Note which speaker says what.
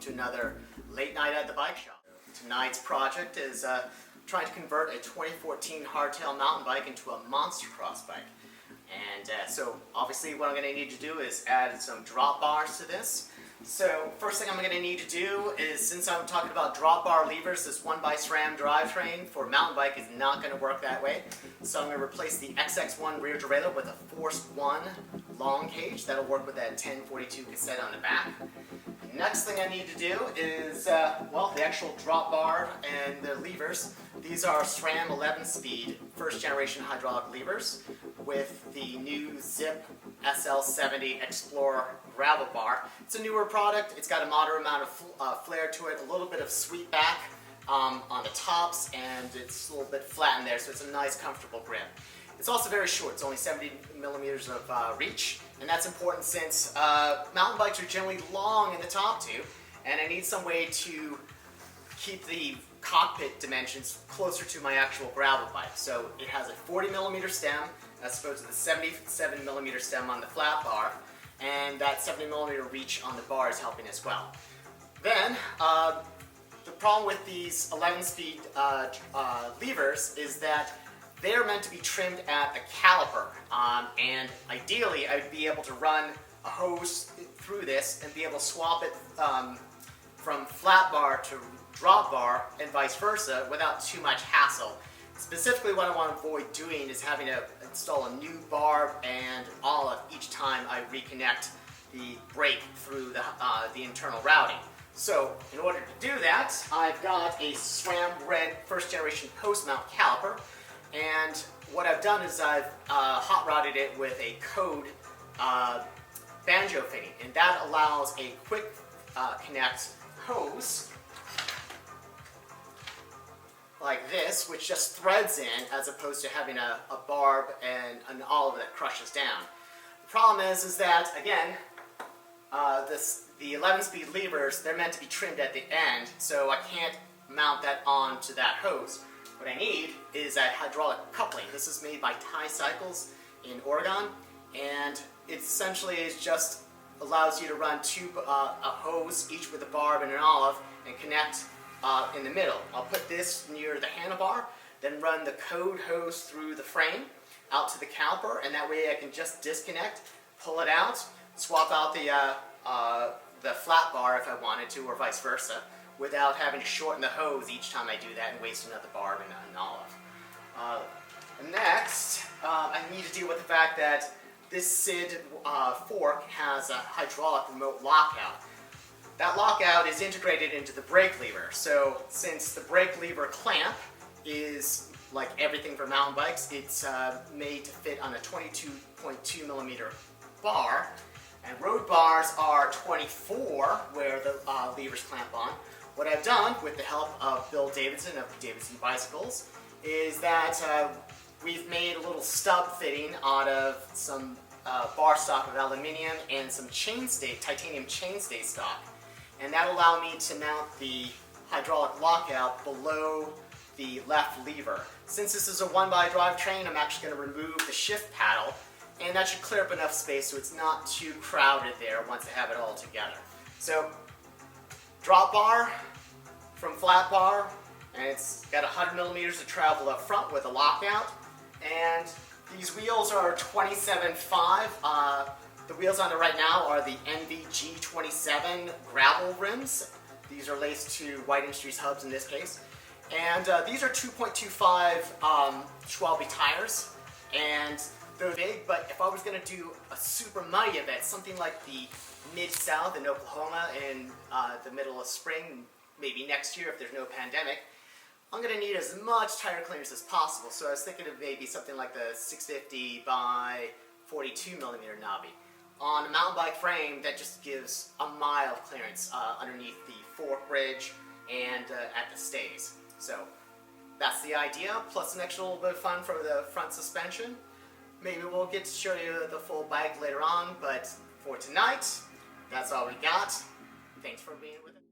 Speaker 1: to another late night at the bike shop. Tonight's project is trying to convert a 2014 hardtail mountain bike into a monster cross bike. And so obviously what I'm going to need to do is add some drop bars to this. So first thing I'm going to need to do is, since I'm talking about drop bar levers, this 1x-SRAM drivetrain for mountain bike is not going to work that way. So I'm going to replace the XX1 rear derailleur with a Force 1 long cage. That'll work with that 1042 cassette on the back. Next thing I need to do is, well, the actual drop bar and the levers. These are SRAM 11-speed first generation hydraulic levers with the new Zip SL70 Explorer gravel bar. It's a newer product. It's got a moderate amount of flair to it, a little bit of sweep back on the tops, and it's a little bit flat in there, so it's a nice comfortable grip. It's also very short. It's only 70 millimeters of reach, and that's important since mountain bikes are generally long in the top tube, and I need some way to keep the cockpit dimensions closer to my actual gravel bike. So it has a 40 millimeter stem as opposed to the 77 millimeter stem on the flat bar, and that 70 millimeter reach on the bar is helping as well. Then the problem with these 11-speed levers is that they're meant to be trimmed at the caliper, and ideally I would be able to run a hose through this and be able to swap it from flat bar to drop bar and vice versa without too much hassle. Specifically what I want to avoid doing is having to install a new bar and olive each time I reconnect the brake through the internal routing. So in order to do that, I've got a SRAM red first generation post mount caliper, and what I've done is I've hot rodded it with a code banjo fitting, and that allows a quick connect hose like this, which just threads in as opposed to having a barb and an olive that crushes down. The problem is that, again, the 11-speed levers, they're meant to be trimmed at the end, so I can't mount that onto that hose. What I need is a hydraulic coupling. This is made by Thai Cycles in Oregon, and it essentially just allows you to run a hose, each with a barb and an olive, and connect in the middle. I'll put this near the handlebar, then run the code hose through the frame out to the caliper, and that way I can just disconnect, pull it out, swap out the flat bar if I wanted to, or vice versa, without having to shorten the hose each time I do that and waste another barb and an olive. Next, I need to deal with the fact that this SID fork has a hydraulic remote lockout. That lockout is integrated into the brake lever, so since the brake lever clamp is like everything for mountain bikes, it's made to fit on a 22.2 millimeter bar, and road bars are 24 where the levers clamp on. What I've done with the help of Bill Davidson of Davidson Bicycles is that we've made a little stub fitting out of some bar stock of aluminium and some chainstay, titanium chainstay stock, and that allowed me to mount the hydraulic lockout below the left lever. Since this is a 1x drivetrain, I'm actually going to remove the shift paddle, and that should clear up enough space so it's not too crowded there once I have it all together. So, drop bar from flat bar, and it's got 100 millimeters of travel up front with a lockout, and these wheels are 27.5. The wheels on it right now are the NVG27 gravel rims. These are laced to White Industries hubs in this case. And these are 2.25 Schwalbe tires. And they're big, but if I was going to do a super muddy event, something like the Mid-South in Oklahoma in the middle of spring, maybe next year if there's no pandemic, I'm going to need as much tire clearance as possible. So I was thinking of maybe something like the 650 by 42 millimeter knobby. On a mountain bike frame, that just gives a mild clearance underneath the fork bridge and at the stays. So that's the idea, plus an extra little bit of fun for the front suspension. Maybe we'll get to show you the full bike later on, but for tonight, that's all we got. Thanks for being with us.